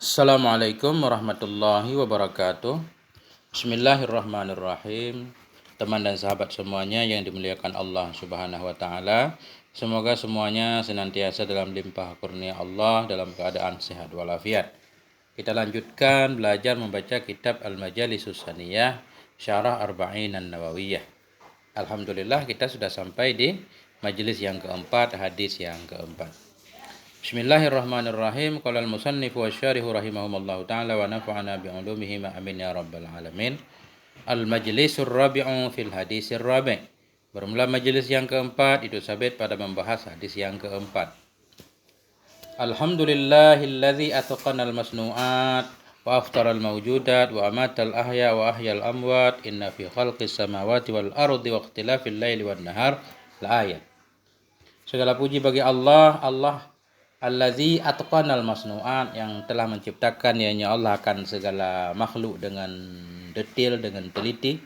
Assalamualaikum warahmatullahi wabarakatuh. Bismillahirrahmanirrahim. Teman dan sahabat semuanya yang dimuliakan Allah Subhanahu wa taala, semoga semuanya senantiasa dalam limpah kurnia Allah dalam keadaan sehat walafiat. Kita lanjutkan belajar membaca kitab Al-Majalisus Saniyah Syarah Arba'in An-Nawawiyah. Alhamdulillah kita sudah sampai di majelis yang keempat, hadis yang keempat. Bismillahirrahmanirrahim. Qala al-musannif wa syarihu rahimahumallahu ta'ala wa nafa'ana bi'ulumihi ma amin ya rabbal alamin. Al-majlisur rabi'u fil hadisir rabi'. Bermula majelis yang keempat itu sabit pada membahas hadis yang keempat. Alhamdulillahilladzi atqana al-masnu'at wa aftara al-mawjudat wa amata al-ahya wa ahya al-amwat inna fi khalqis samawati wal ardi wa ikhtilafil laili wan nahar la ayat. Segala puji bagi Allah Allazi atqanal masnu'at, yang telah menciptakan ianya Allah akan segala makhluk dengan detail, dengan teliti.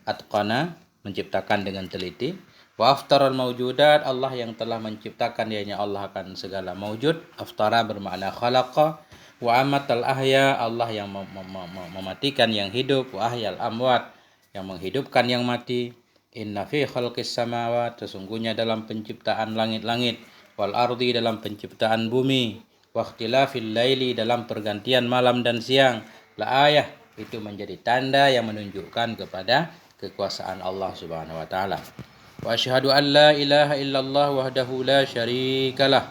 Atqana, menciptakan dengan teliti. Wa aftaral mawjudat, Allah yang telah menciptakan ianya Allah akan segala mawjud. Aftara bermakna khalaqa. Wa amatal ahya, Allah yang mematikan yang hidup. Wa ahyal amwat, yang menghidupkan yang mati. Inna fi khalqis samawat, sesungguhnya dalam penciptaan langit-langit, wal ardi dalam penciptaan bumi, wa ikhtilafil laili dalam pergantian malam dan siang, la ayah itu menjadi tanda yang menunjukkan kepada kekuasaan Allah Subhanahu wa taala. Wa asyhadu an la ilaha illallah wahdahu la syarikalah,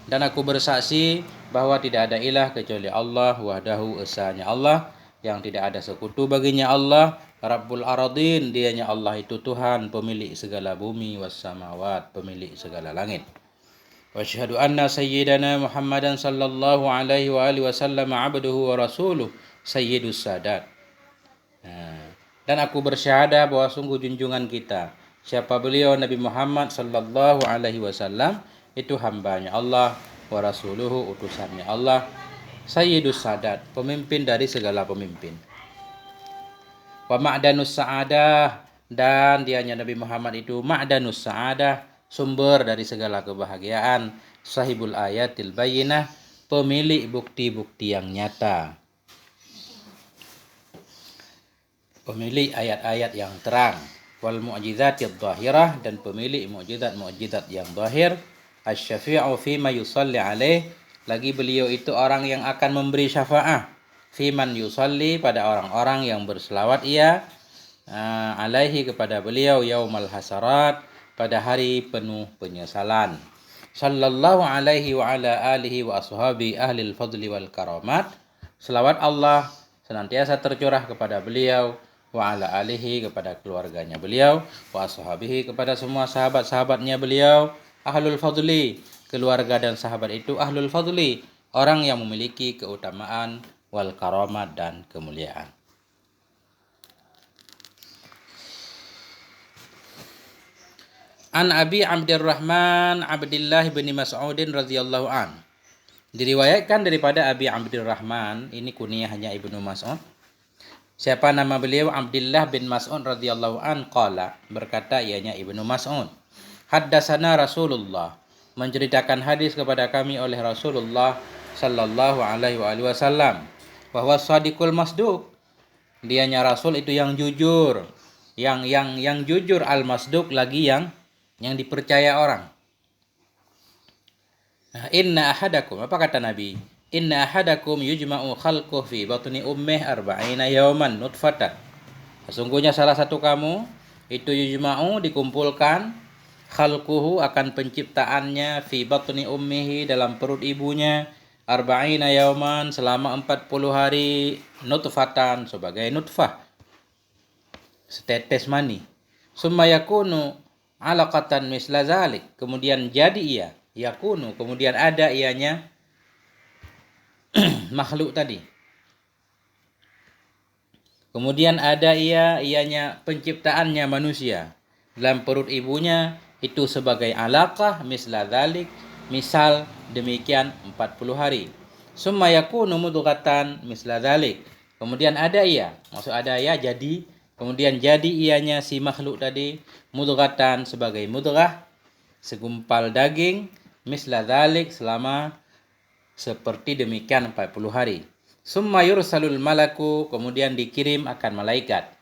dan aku bersaksi bahwa tidak ada ilah kecuali Allah, wahdahu esanya Allah, yang tidak ada sekutu baginya Allah, Rabbul Aradin, dianya Allah itu Tuhan pemilik segala bumi, was samawat, pemilik segala langit. Wa asyhadu anna sayyidana Muhammadan sallallahu alaihi wa alihi wasallam abduhu wa rasuluh sayyidus sadat. Dan aku bersyahadah bahwa sungguh junjungan kita, siapa beliau, Nabi Muhammad sallallahu alaihi wasallam, itu hambanya Allah, wa rasuluhu, utusannya Allah, sayyidus sadat, pemimpin dari segala pemimpin. Wa ma'danus sa'adah, dan dianya Nabi Muhammad itu ma'danus sa'adah, sumber dari segala kebahagiaan, sahibul ayatil bayyinah, pemilik bukti-bukti yang nyata, pemilik ayat-ayat yang terang, wal mu'jizatid dhahirah, dan pemilik mukjizat-mukjizat yang zahir, asy-syafi'u fi ma yusalli alaih, lagi beliau itu orang yang akan memberi syafaat, fi man yusalli, pada orang-orang yang berselawat ia alaihi, kepada beliau, yaumal hasarat, pada hari penuh penyesalan. Sallallahu alaihi wa ala alihi wa ashabi ahlil fadli wal karamat. Selawat Allah senantiasa tercurah kepada beliau, wa ala alihi, kepada keluarganya beliau, wa ashabihi, kepada semua sahabat-sahabatnya beliau, ahlul fadli, keluarga dan sahabat itu ahlul fadli, orang yang memiliki keutamaan, wal karamat, dan kemuliaan. An Abi Abdurrahman Abdillah bin Mas'udin radhiyallahu an. Diriwayatkan daripada Abi Abdurrahman, ini kunyahnya Ibnu Mas'ud. Siapa nama beliau? Abdillah bin Mas'ud radhiyallahu an, qala, berkata ianya Ibnu Mas'ud, haddatsana Rasulullah, menceritakan hadis kepada kami oleh Rasulullah sallallahu alaihi wasallam, bahwa shadiqul masduq, dianya Rasul itu yang jujur, yang jujur, al-masduq, lagi yang dipercaya orang. Inna ahadakum, apa kata Nabi? Inna ahadakum yujma'u khalquhu fi batni ummih arba'ina yawman nutfatan. Sesungguhnya salah satu kamu itu yujma'u, dikumpulkan, khalquhu, akan penciptaannya, fi batni ummihi, dalam perut ibunya, arba'ina yawman, selama 40 hari, nutfatan, sebagai nutfah, setetes mani. Summa yakunu alaqatan misla zalik, kemudian jadi ia, yakunu, kemudian ada ianya makhluk tadi, kemudian ada ianya penciptaannya manusia dalam perut ibunya itu sebagai alaqah misla zalik, misal demikian 40 hari. Summa yakunu mudghatan misla zalik, kemudian ada ia, maksud ada ia jadi, kemudian jadi ianya si makhluk tadi, mudghatan, sebagai mudghah, segumpal daging, misla dzalik, selama seperti demikian 40 hari. Summa yursalul malaku, kemudian dikirim akan malaikat.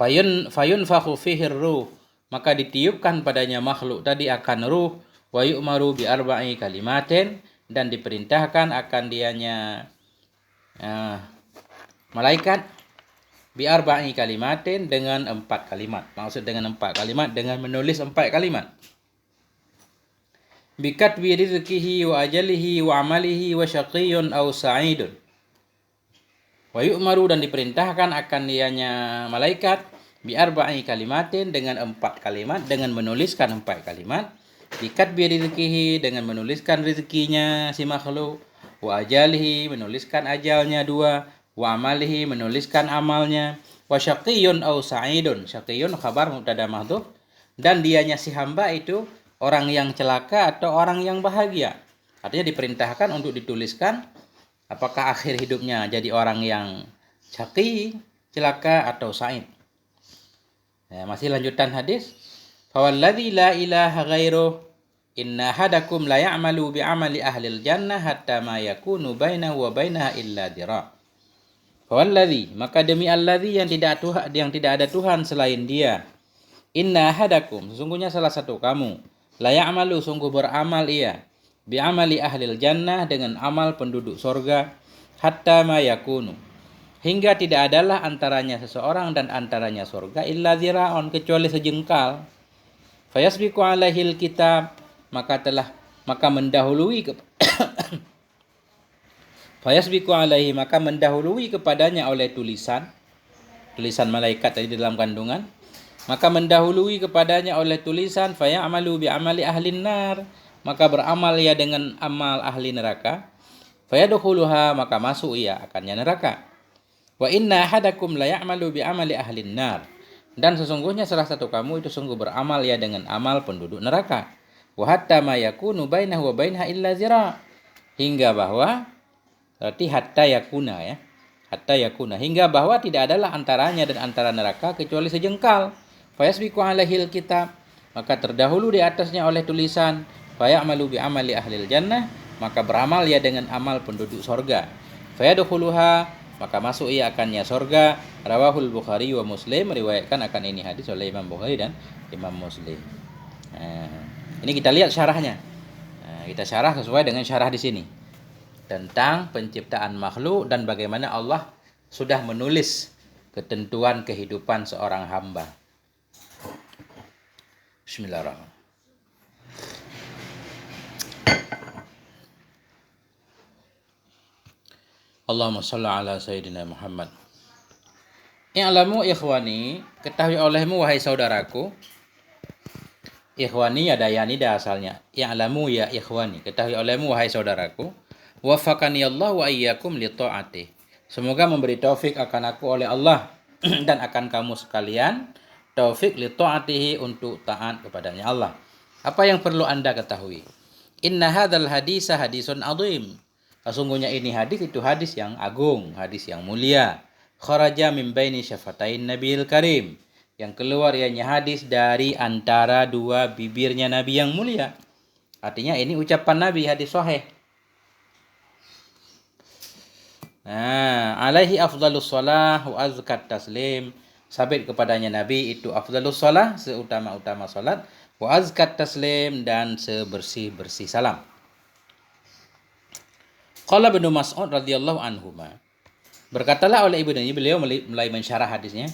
Fayunfakhu fihi ruh, maka ditiupkan padanya makhluk tadi akan ruh. Wa yu'maru bi arba'i kalimatin, dan diperintahkan akan dianya malaikat bi arba'i kalimatin, dengan 4 kalimat. Maksud dengan 4 kalimat, dengan menulis 4 kalimat. Bi katbi rizqihi wa ajalihi wa amalihi wa syaqiyyun aw sa'idun. Wa yu'maru, dan diperintahkan akan dianya malaikat bi arba'i kalimatin, dengan 4 kalimat, dengan menuliskan 4 kalimat. Bi katbi rizqihi, dengan menuliskan rezekinya si makhluk. Wa ajalihi, menuliskan ajalnya 2. Wa amalihi, menuliskan amalnya. Wa syaqiyyun aw sa'idun, syaqiyyun khabar mubtada mahdhuf, dan dianya si hamba itu orang yang celaka atau orang yang bahagia. Artinya diperintahkan untuk dituliskan apakah akhir hidupnya jadi orang yang syaqi, celaka, atau sa'id. Masih lanjutan hadis. Fawalladzi la ilaha ghairuh inna hadakum la ya'malu bi amali ahlil jannah hatta ma yakunu bainahu wa bainaha illa dira'. Fawalladzi, maka demi alladzi yang tidak ada Tuhan selain Dia. Inna hadakum, sesungguhnya salah satu kamu, la ya'malu, sungguh beramal ia, bi amali ahlil jannah, dengan amal penduduk sorga, hatta ma yakunu, hingga tidak adalah antaranya seseorang dan antaranya sorga, illa zira'un, kecuali sejengkal. Fayasbiqu alaihil kitab, maka mendahului Fayasbiqu alaihi, maka mendahului kepadanya oleh tulisan malaikat tadi dalam kandungan, maka mendahului kepadanya oleh tulisan fayamalu bi amali ahlin nar, maka beramal ia dengan amal ahli neraka. Fayadkhuluha, maka masuk ia akannya neraka. Wa inna ahadakum la ya'malu bi amali ahlin nar, dan sesungguhnya salah satu kamu itu sungguh beramal ia dengan amal penduduk neraka. Wa hatta ma yakunu bainahu wa bainaha illa zira', hingga bahwa, berarti hatta yakuna ya, hatta yakuna, hingga bahwa tidak adalah antaranya dan antara neraka kecuali sejengkal. Fayasbiqu alaihil kitab, maka terdahulu di atasnya oleh tulisan. Fayamalu bi amali ahlil jannah, maka beramal ia dengan amal penduduk sorga. Fayadkhuluha, maka masuk ia akannya sorga. Rawahul Bukhari wa Muslim, meriwayatkan akan ini hadis oleh Imam Bukhari dan Imam Muslim. Ini kita lihat syarahnya. Kita syarah sesuai dengan syarah di sini tentang penciptaan makhluk dan bagaimana Allah sudah menulis ketentuan kehidupan seorang hamba. Bismillahirrahmanirrahim. Allahumma shalli ala sayyidina Muhammad. I'lamu ikhwani, ketahui olehmu wahai saudaraku. Ikhwani ada yanida asalnya. I'lamu ya ikhwani, ketahui olehmu wahai saudaraku. Waffaqani Allah wa iyyakum li ta'atih. Semoga memberi taufik akan aku oleh Allah dan akan kamu sekalian taufik li ta'atihi, untuk taat kepadanya Allah. Apa yang perlu Anda ketahui? Inna hadzal hadisa hadisun azim. Sesungguhnya ini hadis itu hadis yang agung, hadis yang mulia. Kharaja min baini syafatain Nabiyil Karim. Yang keluar ianya hadis dari antara dua bibirnya Nabi yang mulia. Artinya ini ucapan Nabi, hadis sahih. Alaihi afdhalus shalah wa azkat taslim. Sabit kepadanya Nabi itu afdhalus shalah, seutama-utama salat, wa azkat taslim, dan sebersih-bersih salam. Qala Ibnu Mas'ud radhiyallahu anhuma. Berkatalah oleh Ibnu, beliau mulai mensyarah hadisnya.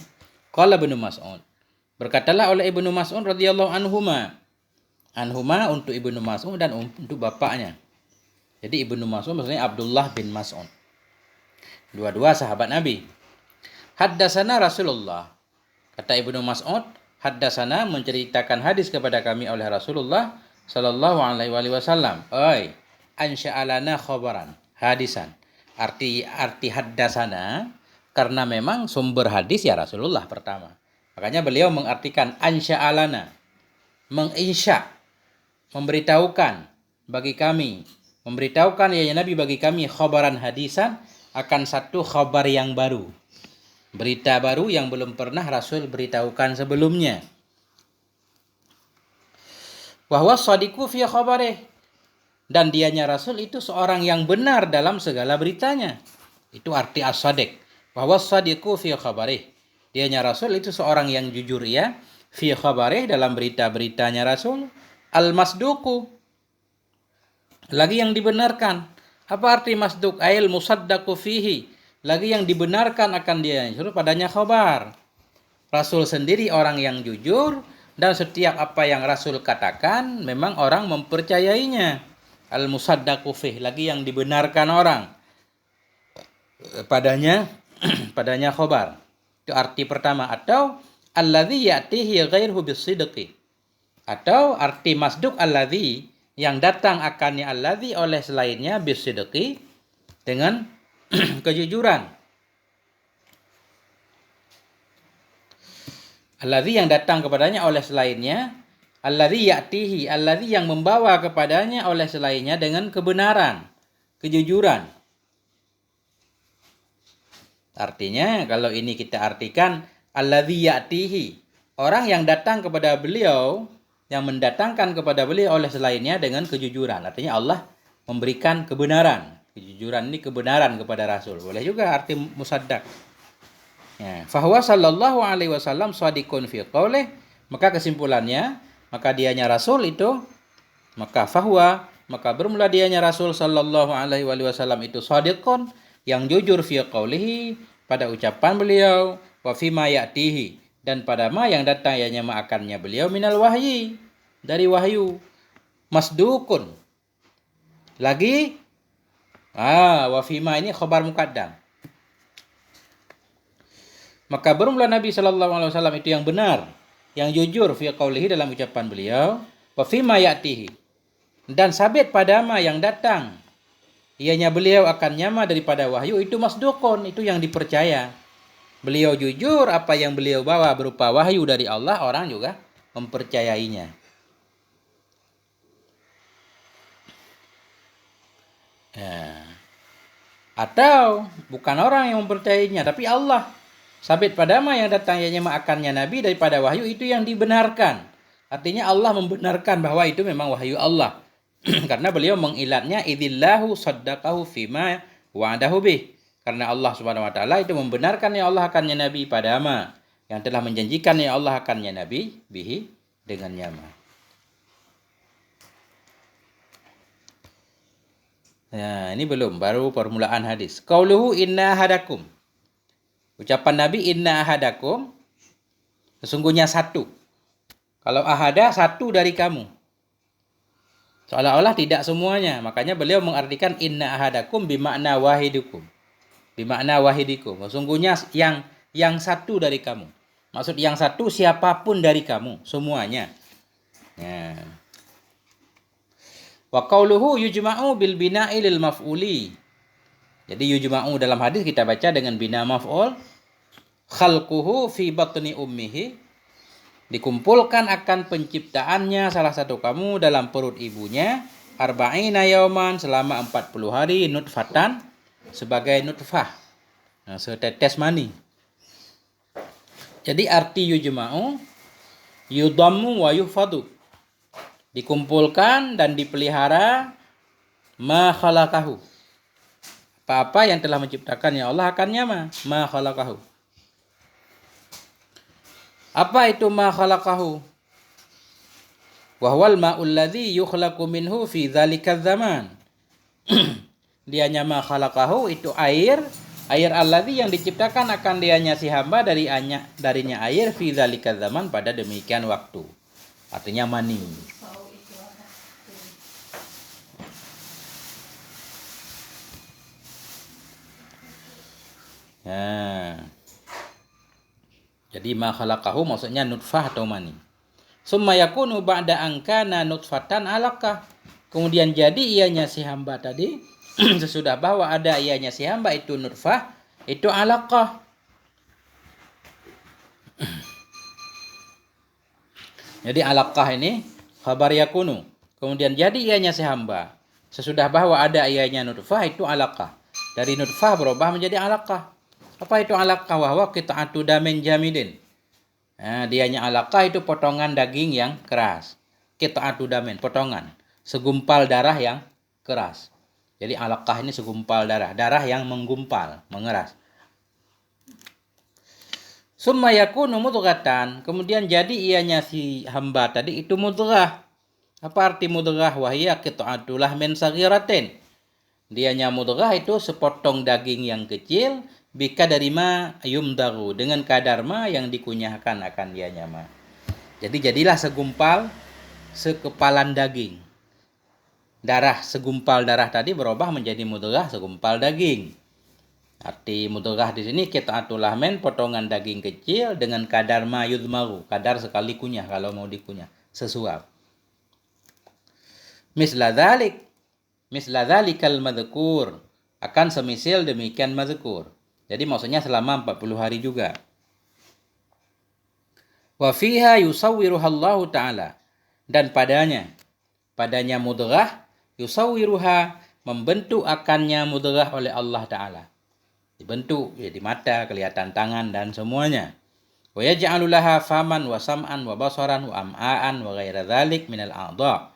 Qala Ibnu Mas'ud. Berkatalah oleh Ibnu Mas'ud radhiyallahu anhuma. Anhuma untuk Ibnu Mas'ud dan untuk bapaknya. Jadi Ibnu Mas'ud maksudnya Abdullah bin Mas'ud. Dua-dua sahabat Nabi. Haddasana Rasulullah. Kata Ibnu Mas'ud, haddasana, menceritakan hadis kepada kami oleh Rasulullah sallallahu alaihi wasallam. Ansya'alana khabaran, hadisan. Arti haddasana karena memang sumber hadis ya Rasulullah pertama. Makanya beliau mengartikan ansya'alana, menginsya, memberitahukan bagi kami, memberitahukan ya Nabi bagi kami khabaran hadisan, akan satu khabar yang baru. Berita baru yang belum pernah Rasul beritahukan sebelumnya. Wa huwa shadiqu fi khabarih, dan dianya Rasul itu seorang yang benar dalam segala beritanya. Itu arti as-sadiq. Bahwa sadiqu fi khabarih. Dianya Rasul itu seorang yang jujur ya. Fi khabarih dalam berita-beritanya Rasul. Al-masduku. Lagi yang dibenarkan. Apa arti masduk? Ail musaddaku fihi. Lagi yang dibenarkan akan dia. Suruh padanya khabar. Rasul sendiri orang yang jujur. Dan setiap apa yang Rasul katakan memang orang mempercayainya. Al-musaddaku fihi. Lagi yang dibenarkan orang. Padanya khabar. Itu arti pertama. Atau alladzi ya'tihi ghairuhu bisidqi. Atau arti masduk alladzi yang datang akannya alladzi oleh selainnya bisidqi dengan kejujuran. Alladzi yang datang kepadanya oleh selainnya, alladzi ya'tihi, alladzi yang membawa kepadanya oleh selainnya dengan kebenaran, kejujuran. Artinya kalau ini kita artikan alladzi ya'tihi, orang yang datang kepada beliau, yang mendatangkan kepada beliau oleh selainnya dengan kejujuran. Artinya Allah memberikan kebenaran. Kejujuran ini kebenaran kepada Rasul. Boleh juga arti musaddaq. Ya, fahuwa sallallahu alaihi wasallam shadiqun fi qaulih, maka kesimpulannya, maka dianya Rasul itu, maka bermula dianya Rasul sallallahu alaihi wasallam itu shadiqun, yang jujur fi qaulihi, pada ucapan beliau, wa fi ma ya'tihi, dan pada ma yang datang ianya akannya beliau minal wahyi, dari wahyu. Masdukun. Lagi wa fi ma ini khabar muqaddam. Maka bermula Nabi sallallahu alaihi wasallam itu yang benar, yang jujur fi qaulihi dalam ucapan beliau, wa fi ma ya'tihi, dan sabit pada ma yang datang ianya beliau akan nyama daripada wahyu, itu masdukun, itu yang dipercaya. Beliau jujur, apa yang beliau bawa berupa wahyu dari Allah, orang juga mempercayainya. Ya. Atau bukan orang yang mempercayainya, tapi Allah. Sabit pada ma yang datang ianya akannya Nabi daripada wahyu, itu yang dibenarkan. Artinya Allah membenarkan bahwa itu memang wahyu Allah. Karena beliau mengilatnya idzillahu saddaqahu fima wa'adahu bih. Karena Allah Subhanahu wa taala itu membenarkan ya Allah akannya Nabi pada ma yang telah menjanjikan ya Allah akannya Nabi bihi dengannya ma. Nah, ini belum, baru permulaan hadis. Qauluhu inna ahadakum. Ucapan Nabi inna ahadakum, sesungguhnya satu. Kalau ahada, satu dari kamu. Seolah-olah tidak semuanya. Makanya beliau mengartikan inna ahadakum bimakna wahidukum. Bimakna wahidikum. Sesungguhnya yang satu dari kamu. Maksud yang satu siapapun dari kamu. Semuanya. Ya. Wa qauluhu yujma'u bil bina'i lil maf'uli. Jadi yujma'u dalam hadis kita baca dengan bina maf'ul. Khalquhu fi batni ummihi. Dikumpulkan akan penciptaannya salah satu kamu dalam perut ibunya. Arba'ina yauman, selama 40 hari. Nutfatan, sebagai nutfah. Nah, setetes mani. Jadi arti yujma'u, yudammu wa yufadu. Dikumpulkan dan dipelihara ma khalaqahu. Apa-apa yang telah menciptakan ya Allah akannya ma khalaqahu. Apa itu ma khalaqahu? Wa huwal ma'ul ladzi yukhlaqu minhu fi dzalikal zaman. Dianya ma khalaqahu itu air alladzi yang diciptakan akan dianya si hamba darinya air fi dzalikal zaman, pada demikian waktu. Artinya mani. Nah. Jadi ma khalaqahu maksudnya nutfah atau mani. Summa yakunu ba'da an kana nutfatan alaqah. Kemudian jadi ianya si hamba tadi sesudah bahwa ada ianya si hamba itu nutfah, itu alaqah. Jadi alaqah ini khabar yakunu. Kemudian jadi ianya si hamba sesudah bahwa ada ianya nutfah, itu alaqah. Dari nutfah berubah menjadi alaqah. Apa itu alaqah? Wa huwa qit'atu damin jamidin. Nah, dianya alaqah itu potongan daging yang keras. Qit'atu damin, potongan, segumpal darah yang keras. Jadi alaqah ini segumpal darah, darah yang menggumpal, mengeras. Summa yakunu mudghatan, kemudian jadi ianya si hamba tadi itu mudghah. Apa arti mudghah? Wahia qit'atul lahmin saghiratin. Dianya mudghah itu sepotong daging yang kecil, bika dari ma yumdaru, dengan kadar ma yang dikunyahkan akan dianya ma. Jadi jadilah sekepalan daging. Darah segumpal darah tadi berubah menjadi mudghah segumpal daging. Arti mudghah di sini qit'atul lahmin, potongan daging kecil dengan kadar ma yudmaru, kadar sekali kunyah kalau mau dikunyah, sesuap. Misla dzalikal madhkur, akan semisil demikian madhkur. Jadi maksudnya selama 40 hari juga. Wa fiha yusawwiruhallahu ta'ala, dan padanya mudghah, yusawwiruha, membentuk akannya mudghah oleh Allah Ta'ala. Dibentuk ya, di mata, kelihatan tangan dan semuanya. Wa yaj'alu laha faman wa sam'an wa basaran wa am'aan wa ghaira dzalik minal a'dha'.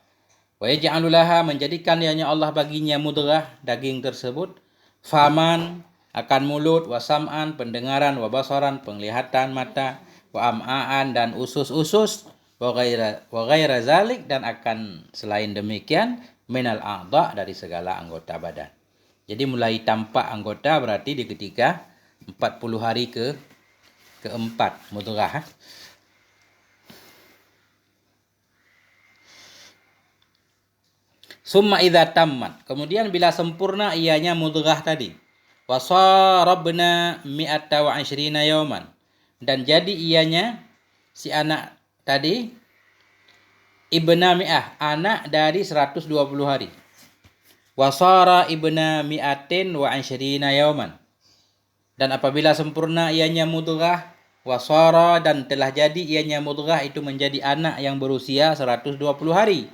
Wa yaj'alu laha, menjadikan ianya Allah baginya mudghah, daging tersebut, faman, akan mulut, wa sam'an, pendengaran, wa basaran, penglihatan mata, wa am'aan, dan usus-usus, wa ghaira dzalik, dan akan selain demikian minal a'dha', dari segala anggota badan. Jadi mulai tampak anggota berarti di ketika 40 hari keempat mudghah. Summa idza tammat, kemudian bila sempurna ianya mudghah tadi, wasarabna mi'ata wa 'ishrina yauman, dan jadi ianya si anak tadi ibna mi'ah, anak dari 120 hari. Wasara ibna mi'atin wa 'ishrina yauman, dan apabila sempurna ianya mudghah, wasara, dan telah jadi ianya mudghah itu menjadi anak yang berusia 120 hari.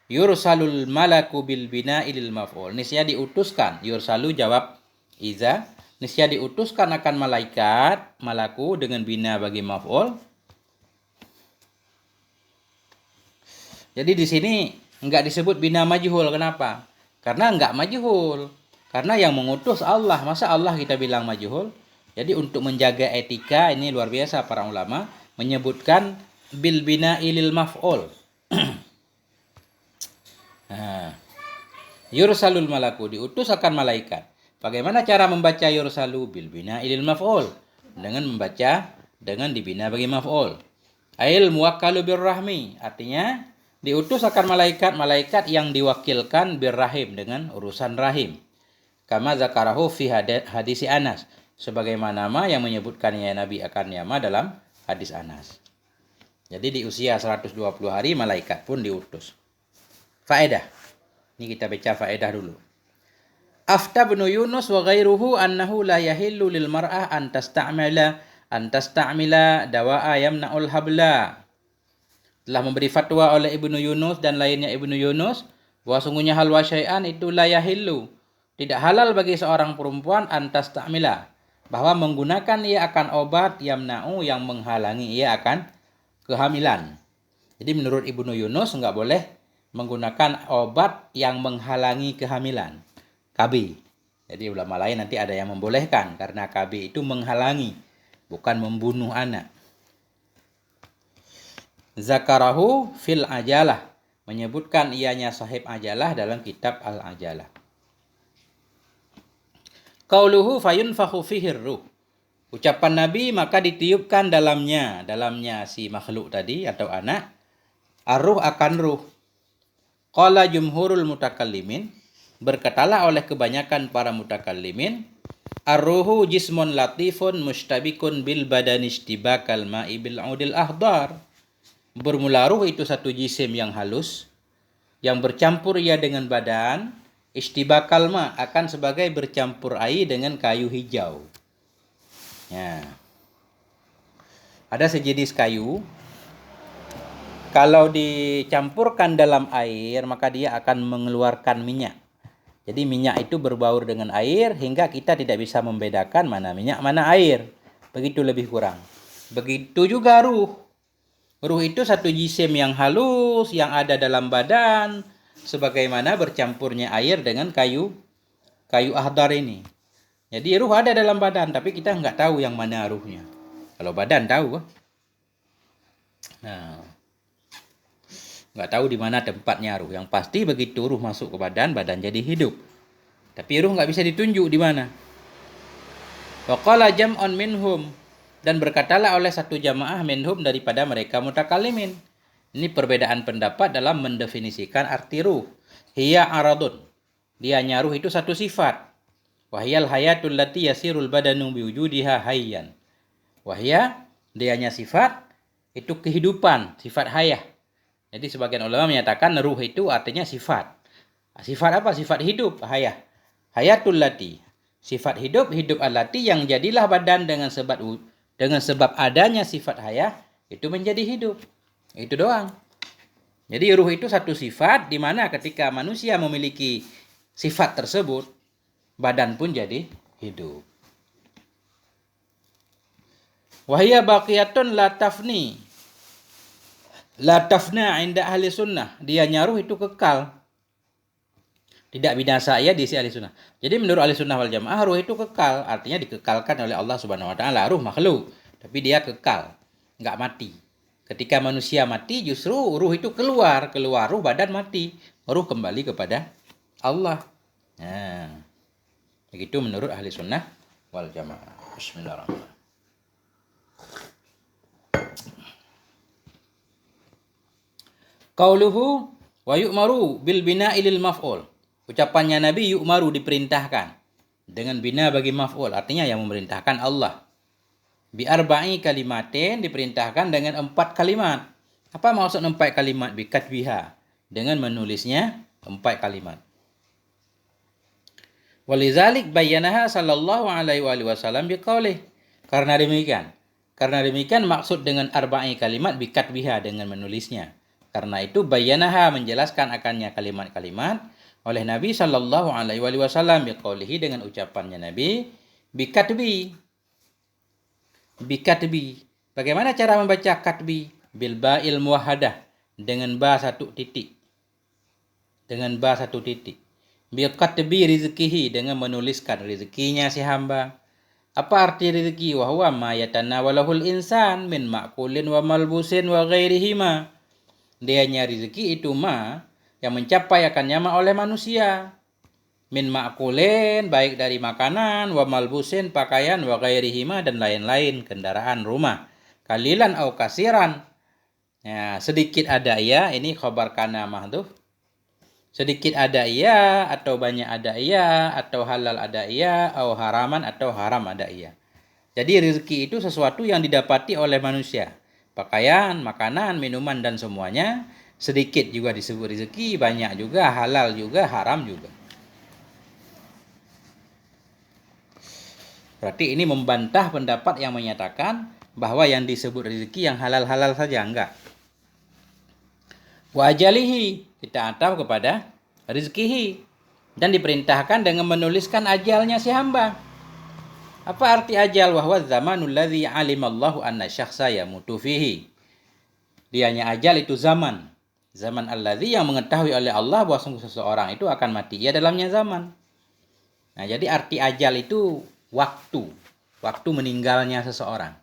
Yursalul malaku bil bina'i lil maf'ul, niscaya diutuskan, yursalu jawab iza, niscaya diutuskan akan malaikat, malaku dengan bina bagi maf'ul. Jadi di sini enggak disebut bina majhul, kenapa? Karena enggak majhul. Karena yang mengutus Allah. Masa Allah kita bilang majhul? Jadi untuk menjaga etika ini luar biasa para ulama menyebutkan bil bina'i lil maf'ul. Yursalul malaku, diutus akan malaikat. Bagaimana cara membaca yursalu? Bil bina'i lil maf'ul, dengan membaca dengan dibina bagi maf'ul. Ail muwakkalu birrahmi, artinya diutus akan malaikat yang diwakilkan birrahim, dengan urusan rahim. Kama zakarahu fi hadis Anas, sebagaimana yang menyebutkan ya Nabi akan yama dalam hadis Anas. Jadi di usia 120 hari malaikat pun diutus. Faedah. Ini kita baca faedah dulu. Afta bin Yunus wa ghairuhu annahu la yahillu lil mar'ah an tasta'mila dawa'a yamna'ul habla. Telah memberi fatwa oleh Ibnu Yunus dan lainnya Ibnu Yunus bahwa sungguhnya hal wa syai'an itu la yahillu, tidak halal bagi seorang perempuan antas ta'mila, bahwa menggunakan ia akan obat yamna'u, yang menghalangi ia akan kehamilan. Jadi menurut Ibnu Yunus enggak boleh menggunakan obat yang menghalangi kehamilan, KB. Jadi ulama lain nanti ada yang membolehkan karena KB itu menghalangi, bukan membunuh anak. Zakarahu fil ajalah, menyebutkan ianya sahib ajalah dalam kitab al-ajalah. Qauluhu fayunfakhu fihi ruh, ucapan Nabi maka ditiupkan dalamnya si makhluk tadi atau anak, ar-ruh akan ruh. Qala jumhurul mutakallimin, berkatalah oleh kebanyakan para mutakallimin, ar-ruhu jismun latifun mustabikun bil badani ishtibakal ma'i bil udil ahdar. Bermula ruh itu satu jisim yang halus, yang bercampur ia dengan badan, istibakal ma, akan sebagai bercampur air dengan kayu hijau. Ya. Ada sejenis kayu, kalau dicampurkan dalam air maka dia akan mengeluarkan minyak. Jadi minyak itu berbaur dengan air hingga kita tidak bisa membedakan mana minyak mana air. Begitu lebih kurang. Begitu juga ruh. Ruh itu satu jisim yang halus yang ada dalam badan, sebagaimana bercampurnya air dengan kayu kayu ahdar ini. Jadi ruh ada dalam badan, tapi kita nggak tahu yang mana ruhnya. Kalau badan tahu. Nah, nggak tahu di mana tempatnya ruh. Yang pasti begitu ruh masuk ke badan, badan jadi hidup. Tapi ruh nggak bisa ditunjuk di mana. Wa qala jam'un minhum, dan berkatalah oleh satu jamaah minhum daripada mereka mutakallimin. Ini perbedaan pendapat dalam mendefinisikan arti ruh. Hiya aradun. Dianya ruh itu satu sifat. Wahyal hayatul lati yasirul badanu biwujudiha hayyan. Wahya, dianya sifat, itu kehidupan, sifat hayah. Jadi sebagian ulama menyatakan ruh itu artinya sifat. Sifat apa? Sifat hidup, hayah. Hayatul lati, sifat hidup, hidup alati yang jadilah badan dengan sebab adanya sifat hayah, itu menjadi hidup. Itu doang. Jadi ruh itu satu sifat, di mana ketika manusia memiliki sifat tersebut, badan pun jadi hidup. Wahya baqiyatun la tafni. La tafna inda ahli sunnah. Dia nyaruh itu kekal. Tidak binasa ya di sisi ahli sunnah. Jadi menurut ahli sunnah wal jamaah, ruh itu kekal. Artinya dikekalkan oleh Allah subhanahu wa ta'ala. Ruh makhluk. Tapi dia kekal. Nggak mati. Ketika manusia mati, justru ruh itu keluar. Keluar ruh, badan mati. Ruh kembali kepada Allah. Nah, begitu menurut ahli sunnah wal jamaah. Bismillahirrahmanirrahim. Qauluhu wa yu'maru bil bina'i lil maf'ul. Ucapannya Nabi yu'maru diperintahkan dengan bina bagi maf'ul, artinya yang memerintahkan Allah. Bi arba'i kalimatin, diperintahkan dengan 4 kalimat. Apa maksud 4 kalimat? Bi katbiha, dengan menulisnya 4 kalimat. Walizalik bayyanaha sallallahu alaihi wasallam biqaulih. Karena demikian maksud dengan arba'i kalimat bi katbiha, dengan menulisnya. Karena itu bayyanaha, menjelaskan akannya kalimat-kalimat oleh Nabi sallallahu alaihi wasallam biqaulihi, dengan ucapannya Nabi bikatbi. Bagaimana cara membaca katbi? Bil ba'il muwahhadah, dengan ba satu titik. Bil katbi rizkihi, dengan menuliskan rezekinya si hamba. Apa arti rezeki? Wa huwa ma yatanawalahul insan min ma'kulin wa malbusin wa ghairihima. Dianya rezeki itu yang mencapai akan nyaman oleh manusia. Min ma'kulin, baik dari makanan, wa malbusin, pakaian, wa ghairihima, dan lain-lain, kendaraan, rumah. Kalilan au kasiran. Ya, sedikit ada ia, ini khabar kana mahdhuf. Sedikit ada ia, atau banyak ada ia, atau halal ada ia, atau haraman, atau haram ada ia. Jadi rezeki itu sesuatu yang didapati oleh manusia. Pakaian, makanan, minuman, dan semuanya. Sedikit juga disebut rezeki, banyak juga, halal juga, haram juga. Berarti ini membantah pendapat yang menyatakan bahwa yang disebut rezeki yang halal-halal saja, enggak. Wa ajalihi, kita ataf kepada rizkihi, dan diperintahkan dengan menuliskan ajalnya si hamba. Apa arti ajal? Wa huwa zamanul ladzi alimallahu anna syakhsa yamutu fihi. Dianya ajal itu zaman. Zaman alladzi, yang mengetahui oleh Allah bahwa seseorang itu akan mati. Ia dalamnya zaman. Nah, jadi arti ajal itu waktu. Waktu meninggalnya seseorang.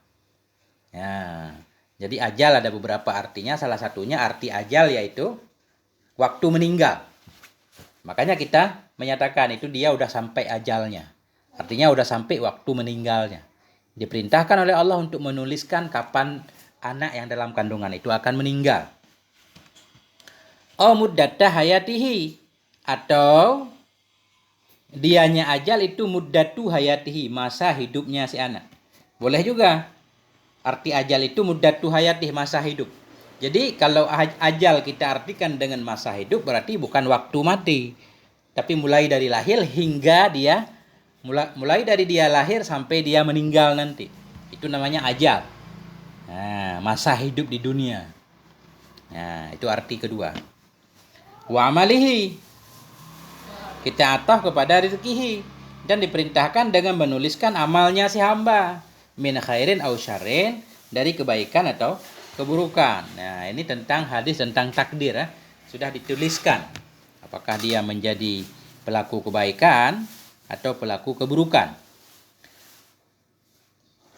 Ya, jadi ajal ada beberapa artinya. Salah satunya arti ajal yaitu waktu meninggal. Makanya kita menyatakan itu dia udah sampai ajalnya. Artinya udah sampai waktu meninggalnya. Diperintahkan oleh Allah untuk menuliskan kapan anak yang dalam kandungan itu akan meninggal. Muddatah hayatihi, atau dianya ajal itu muddatu hayatihi, masa hidupnya si anak. Boleh juga. Arti ajal itu muddatu hayatihi, masa hidup. Jadi kalau ajal kita artikan dengan masa hidup, berarti bukan waktu mati. Tapi mulai dari lahir hingga dia, mulai dari dia lahir sampai dia meninggal nanti. Itu namanya ajal. Nah, masa hidup di dunia. Nah, itu arti kedua. Wa amalihi, kita ataf kepada rizkihi, dan diperintahkan dengan menuliskan amalnya si hamba. Min khairin au syarrin, dari kebaikan atau keburukan. Nah, ini tentang hadis tentang takdir sudah dituliskan. Apakah dia menjadi pelaku kebaikan atau pelaku keburukan.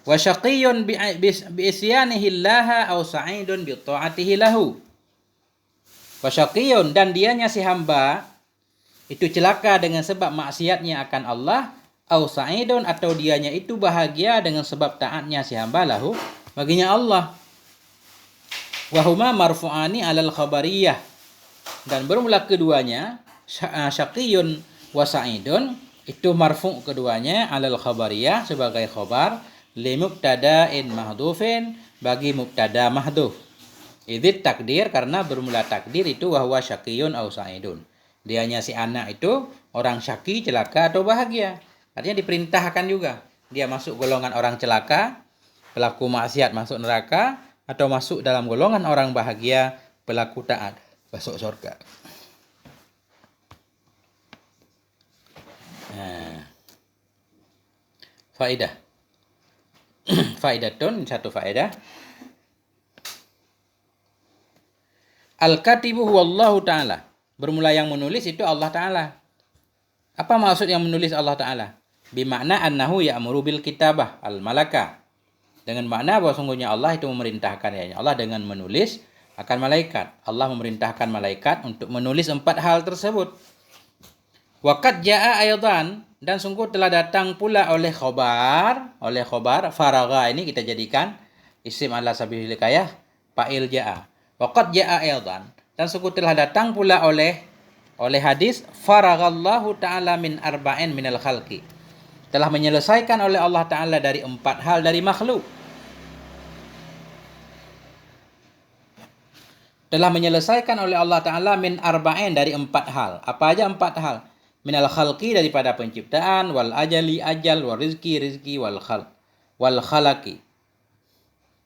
Wa syaqiyyun bi isyanihi llaha aw sa'idun bi ta'atihi lahu. Wa syaqiyyun, dan dianya si hamba itu celaka dengan sebab maksiatnya akan Allah, aw sa'idun, atau dianya itu bahagia dengan sebab taatnya si hamba lahu baginya Allah. Wa huma marfu'ani 'alal khabariyah, dan bermula keduanya syaqiyyun wa sa'idun itu marfu' keduanya 'alal khabariyah sebagai khabar li mubtada'in mahdhufin, bagi mubtada mahdhuf. Idzit takdir, karena bermula takdir itu wa huwa syaqiyyun aw sa'idun. Dianya si anak itu orang syaki, celaka atau bahagia. Artinya diperintahkan juga. Dia masuk golongan orang celaka, pelaku maksiat masuk neraka, atau masuk dalam golongan orang bahagia, pelaku taat masuk surga. Faedah. Faedatun, satu faedah. Al-katibu huwallahu ta'ala. Bermula yang menulis itu Allah Ta'ala. Apa maksud yang menulis Allah Ta'ala? Bimakna annahu ya'muru bil kitabah al-malaka. Dengan makna bahwa sungguhnya Allah itu memerintahkan, ya Allah dengan menulis akan malaikat. Allah memerintahkan malaikat untuk menulis 4 hal tersebut. Waqad ja'a aydan, dan sungguh telah datang pula oleh khobar, faragha ini kita jadikan isim ala sabilil hikayah, fa'il ja'a. Waqad ja'a aydan, dan sungguh telah datang pula oleh hadis faraghallahu ta'ala min arba'in minal khalqi. Telah menyelesaikan oleh Allah Ta'ala dari 4 hal dari makhluk. Telah menyelesaikan oleh Allah Ta'ala min arba'in dari 4 hal. Apa aja 4 hal? Minal khalqi, daripada penciptaan, wal ajali ajal, wal rizki wal khalaqi.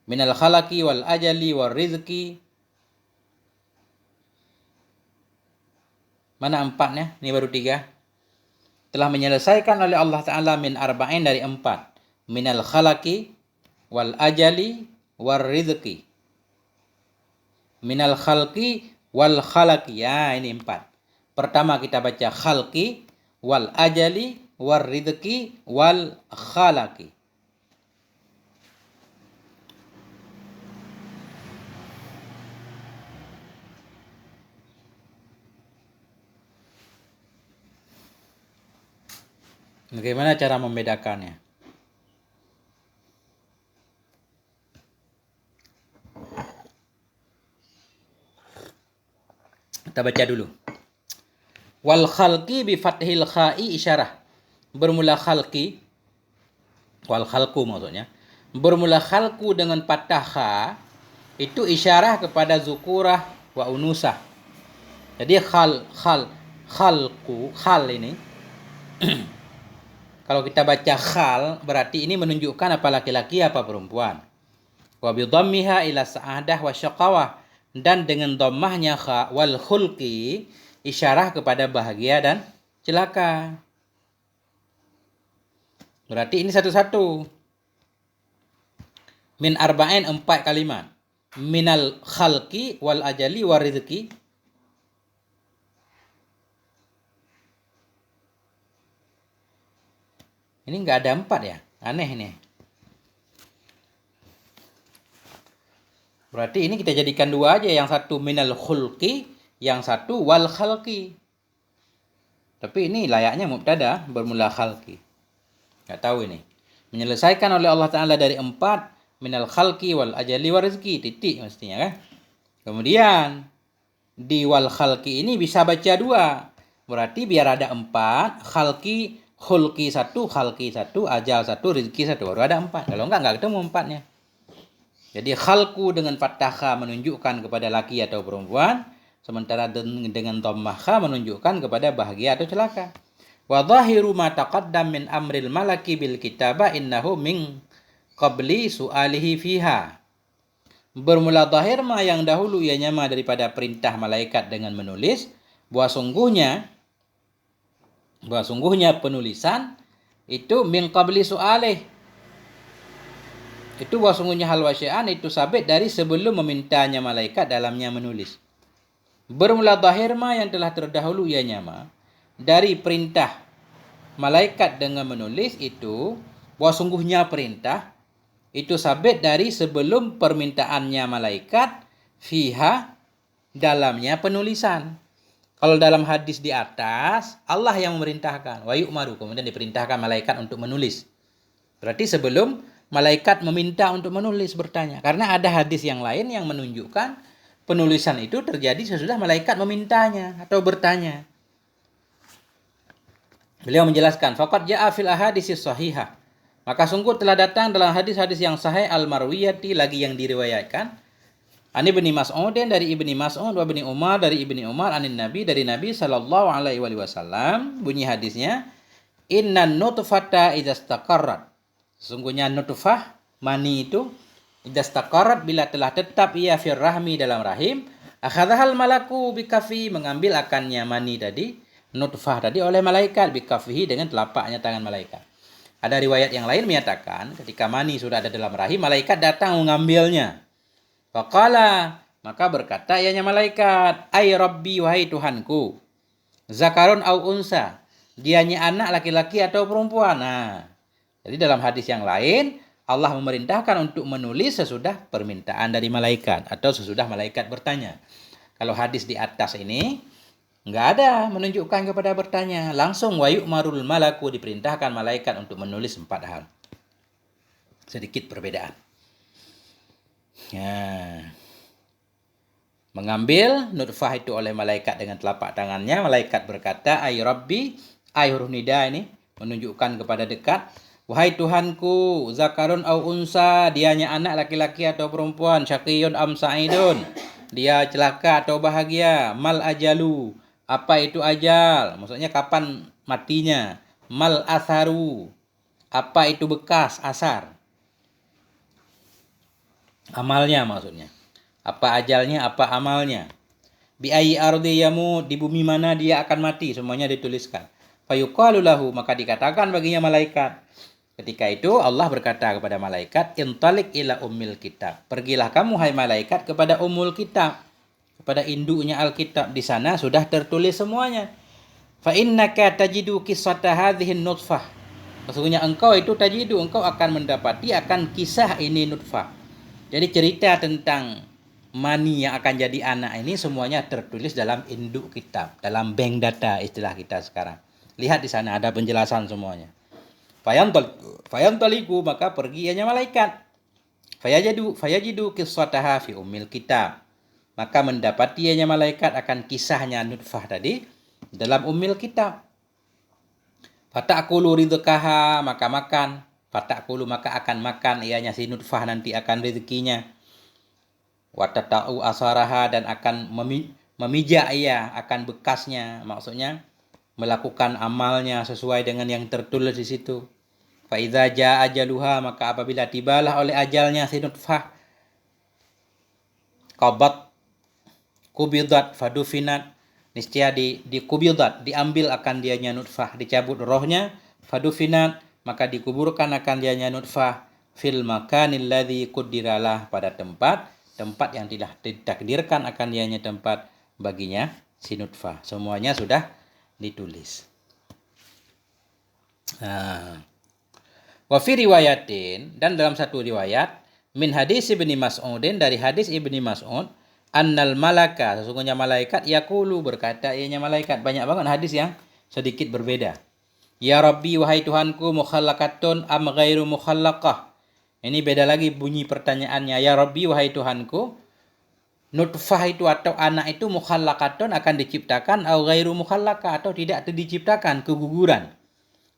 Minal khalaqi wal ajali wal rizki. Mana 4-nya? Ini baru 3. Telah menyelesaikan oleh Allah Ta'ala min arba'in dari 4. Minal khalaqi wal ajali wal rizki. Minal khalqi wal khalaqi. Ya, ini 4. Pertama kita baca khalqi wal ajali wal rizki wal khalaqi. Bagaimana cara membedakannya? Kita baca dulu. Wal khalqi bi fathil kha'i isyarah. Bermula khalqi, wal khalqu maksudnya. Bermula khalqu dengan fathah kha itu isyarah kepada zukurah wa unusah. Jadi khalqu ini kalau kita baca khal berarti ini menunjukkan apa laki-laki apa perempuan. Wa bi dhammiha ila sa'adah wa syaqawah, dan dengan dhammahnya kha wal khulqi isyarah kepada bahagia dan celaka. Berarti ini satu-satu. Min arba'in 4 kalimat. Minal khalqi wal ajali wal rizki. Ini enggak ada 4 ya? Aneh ini. Berarti ini kita jadikan 2 aja. Yang satu minal khulqi, yang satu wal khalqi. Tapi ini layaknya mubtada bermula khalqi. Enggak tahu ini. Menyelesaikan oleh Allah Ta'ala dari 4. Minal khalqi wal ajali wal rizki. Titik mestinya kan. Kemudian di wal khalqi ini bisa baca 2. Berarti biar ada 4. Khalqi, khulqi 1, khalqi 1, ajal 1, rizki 1. Baru ada 4. Kalau enggak ketemu 4-nya. Jadi khalqu dengan fathah kha menunjukkan kepada laki atau perempuan. Sementara dengan dhammah kha menunjukkan kepada bahagia atau celaka. Wa dhahiru ma taqaddam min amril malaki bil kitabah innahu min qabli su'alihi fiha. Bermula zahir ma yang dahulu ianya ma daripada perintah malaikat dengan menulis, bahwa sungguhnya penulisan itu min qabli su'alih. Itu bahwa sungguhnya hal wasya'an itu sabit dari sebelum memintanya malaikat dalamnya menulis. Bermula zahir ma yang telah terdahulu ianya ma dari perintah malaikat dengan menulis itu bahwa sungguhnya perintah itu sabit dari sebelum permintaannya malaikat fiha dalamnya penulisan. Kalau dalam hadis di atas, Allah yang memerintahkan. Wa yu'maru, kemudian diperintahkan malaikat untuk menulis. Berarti sebelum malaikat meminta untuk menulis bertanya. Karena ada hadis yang lain yang menunjukkan penulisan itu terjadi sesudah malaikat memintanya atau bertanya. Beliau menjelaskan, faqad ja'a fil ahaditsis shahihah. Maka sungguh telah datang dalam hadis-hadis yang sahih al-marwiyati, lagi yang diriwayatkan. An Ibni Mas'udin, dari Ibni Mas'ud, wa Ibni Umar, dari Ibni Umar, anin Nabi, dari Nabi sallallahu alaihi wasallam. Bunyi hadisnya, innan nutfata idza istaqarrat. Sesungguhnya nutfah, mani itu, idza istaqarrat, bila telah tetap ia fir rahmi, dalam rahim, akhadhahal malaku bikafi, mengambil akannya mani tadi, nutfah tadi oleh malaikat, bikafihi, dengan telapaknya tangan malaikat. Ada riwayat yang lain menyatakan ketika mani sudah ada dalam rahim, malaikat datang mengambilnya. Faqala, maka berkata ianya malaikat, ay Rabbi, wahai Tuhanku, zakarun au unsa, dianya anak laki-laki atau perempuan. Nah, jadi dalam hadis yang lain, Allah memerintahkan untuk menulis sesudah permintaan dari malaikat atau sesudah malaikat bertanya. Kalau hadis di atas ini nggak ada menunjukkan kepada bertanya, langsung wa yu'marul malaku, diperintahkan malaikat untuk menulis 4 hal. Sedikit perbedaan. Ya. Mengambil nutfah itu oleh malaikat dengan telapak tangannya, malaikat berkata, ay Rabbi, ay huruf nida ini menunjukkan kepada dekat, wahai Tuhanku, zakarun au unsa, dianya anak laki-laki atau perempuan, syaqiyun am sa'idun, dia celaka atau bahagia, mal ajalu, apa itu ajal, maksudnya kapan matinya, mal asaru, apa itu bekas, asar, amalnya maksudnya. Apa ajalnya, apa amalnya. Bi ayyi ardi yamut, di bumi mana dia akan mati, semuanya dituliskan. Fayuqalu lahu, maka dikatakan baginya malaikat. Ketika itu Allah berkata kepada malaikat, intalik ila ummil kitab. Pergilah kamu hai malaikat kepada ummul kitab, kepada induknya Alkitab. Di sana sudah tertulis semuanya. Fa innaka tajidu qissata hadhihi nutfah. Sesungguhnya engkau itu tajidu, engkau akan mendapati akan kisah ini nutfah. Jadi cerita tentang mani yang akan jadi anak ini semuanya tertulis dalam induk kitab, dalam bank data istilah kita sekarang. Lihat di sana ada penjelasan semuanya. Fayantaliku, maka pergi ianya malaikat. Fayajidu qissataha fi ummil kitab. Maka mendapati ianya malaikat akan kisahnya nutfah tadi dalam ummil kitab. Fata'kulu rizqaha, maka makan. Fata'kulu, maka akan makan ianya si nutfah nanti akan rezekinya. Watata'u asaraha, dan akan memijak ia akan bekasnya, maksudnya melakukan amalnya sesuai dengan yang tertulis di situ. Fa idza jaa ajaluha, maka apabila tibalah oleh ajalnya si nutfah, qabat kubidat fadufinat, niscaya dikubidat, diambil akan dianya nutfah, dicabut rohnya, fadufinat, maka dikuburkan akan dianya nutfah, fil makanil ladzi qaddiralah, pada tempat yang tidak ditakdirkan akan dianya tempat baginya si nutfah. Semuanya sudah ditulis. Wa fi riwayatin, dan dalam satu riwayat, min hadis Ibni Mas'udin, dari hadis Ibni Mas'ud, annal malaka, sesungguhnya malaikat, yaqulu, berkata ianya malaikat. Banyak banget hadis yang sedikit berbeda. Ya Rabbi, wahai Tuhanku, mukhallaqatun am ghairu mukhallaqah. Ini beda lagi bunyi pertanyaannya. Ya Rabbi, wahai Tuhanku, nutfah itu atau anak itu mukhallaqatun, akan diciptakan, au ghairu mukhallaqah, atau tidak diciptakan, keguguran.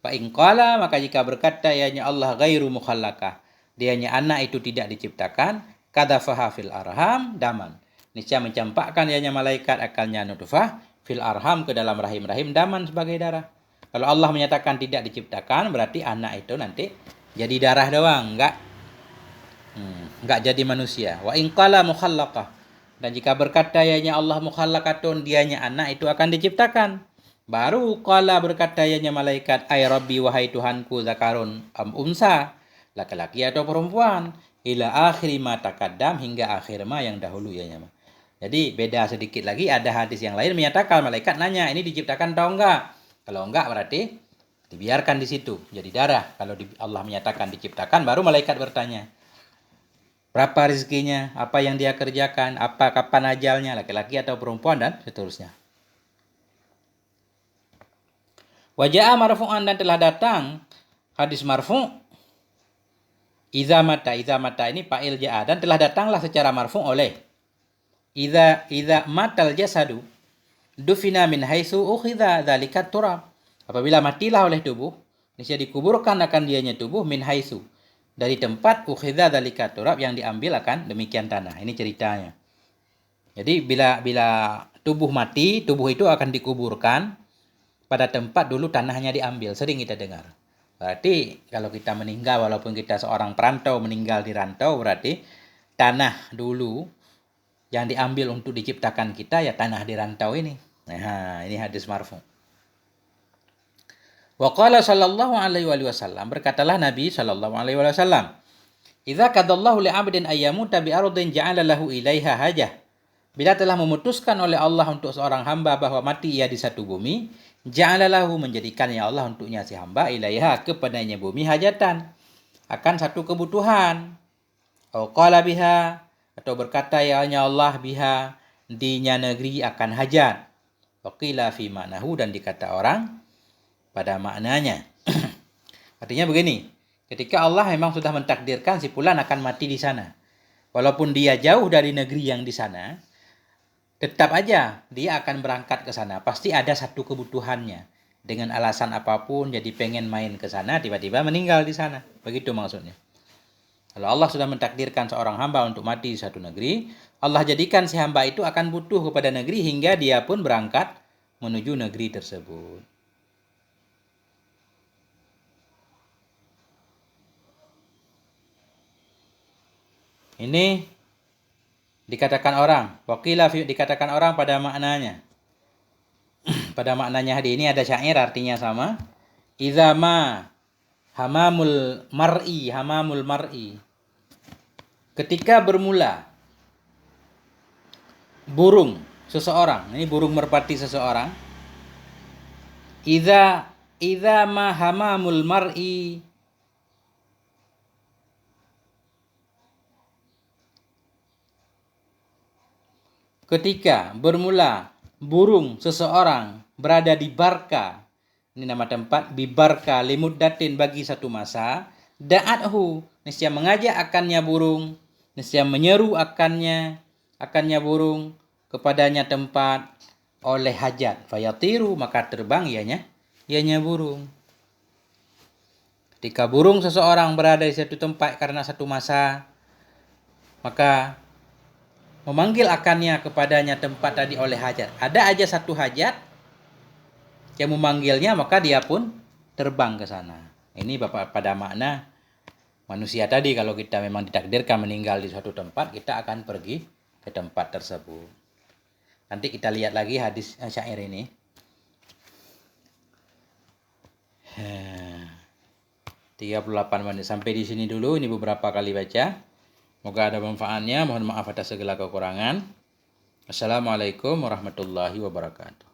Fa in qala, maka jika berkata ianya Allah ghairu mukhallaqah, dianya anak itu tidak diciptakan, kadzafaha fil arham daman, niscaya mencampakkan ianya malaikat akalnya nutfah fil arham, ke dalam rahim-rahim, daman, sebagai darah. Kalau Allah menyatakan tidak diciptakan, berarti anak itu nanti jadi darah doang, enggak jadi manusia. Wa in qala mukhallaqah, dan jika berkata ianya Allah mukhallaqatun, dianya anak itu akan diciptakan, baru qala berkata ianya malaikat, ay Rabbi, wahai Tuhanku, zakarun am unsa, laki-laki atau perempuan, ila akhiri ma taqaddam, hingga akhir ma yang dahulu ianya. Jadi beda sedikit lagi, ada hadis yang lain menyatakan malaikat nanya, ini diciptakan atau enggak? Kalau enggak berarti Dibiarkan di situ, jadi darah. Kalau Allah menyatakan diciptakan, baru malaikat bertanya. Berapa rezekinya, apa yang dia kerjakan, kapan ajalnya, laki-laki atau perempuan, dan seterusnya. Waja'a marfu'an, dan telah datang hadis marfu'. Iza mata ini fa'il ja'a, dan telah datanglah secara marfu' oleh Iza matal jasadu dufina min haitsu ukhidha dzalika turab. Apabila matilah oleh tubuh, niscaya dikuburkan akan dianya tubuh min haitsu, dari tempat ukhidha dzalika turab, yang diambil akan demikian tanah. Ini ceritanya. Jadi bila tubuh mati, tubuh itu akan dikuburkan pada tempat dulu tanahnya diambil. Sering kita dengar. Berarti kalau kita meninggal, walaupun kita seorang perantau meninggal di rantau, berarti tanah dulu yang diambil untuk diciptakan kita ya tanah di rantau ini. Nah, ini hadis marfu. Wa qala sallallahu alaihi wasallam, berkatalah Nabi sallallahu alaihi wasallam, "Idza qadallahu li 'abdin ayyamuta bi ardin ja'ala lahu ilaiha hajah." Bila telah memutuskan oleh Allah untuk seorang hamba bahwa mati ia di satu bumi, ja'ala lahu, menjadikannya Allah untuknya si hamba, ilaiha, kepadanya bumi, hajatan, akan satu kebutuhan. Au qala biha, atau berkata ya Allah biha, dinya negeri akan hajat. Waqila fi ma'nahu, dan dikata orang pada maknanya. Artinya begini, ketika Allah memang sudah mentakdirkan si fulan akan mati di sana, walaupun dia jauh dari negeri yang di sana, tetap aja dia akan berangkat ke sana. Pasti ada satu kebutuhannya. Dengan alasan apapun, jadi pengen main ke sana, tiba-tiba meninggal di sana. Begitu maksudnya. Kalau Allah sudah mentakdirkan seorang hamba untuk mati di satu negeri, Allah jadikan si hamba itu akan butuh kepada negeri hingga dia pun berangkat menuju negeri tersebut. Ini dikatakan orang, wakilah dikatakan orang pada maknanya. Pada maknanya hadis ini ada syair artinya sama. Idza ma hamamul mar'i. Ketika bermula burung seseorang, ini burung merpati seseorang. Idza ma hamamul mar'i, ketika bermula burung seseorang berada di Barka, ini nama tempat, bibarka limuddatin, bagi satu masa, da'athu, niscaya mengajak akannya burung, niscaya menyeru akannya burung kepadanya tempat oleh hajat, fayatiru, maka terbang ianya burung. Ketika burung seseorang berada di satu tempat karena satu masa, maka memanggil akannya kepadanya tempat tadi oleh hajat. Ada aja satu hajat yang memanggilnya, maka dia pun terbang ke sana. Ini Bapak pada makna manusia tadi, kalau kita memang ditakdirkan meninggal di suatu tempat, kita akan pergi ke tempat tersebut. Nanti kita lihat lagi hadis syair ini. 38 menit. Sampai di sini dulu, ini beberapa kali baca. Semoga ada manfaatnya. Mohon maaf atas segala kekurangan. Assalamualaikum warahmatullahi wabarakatuh.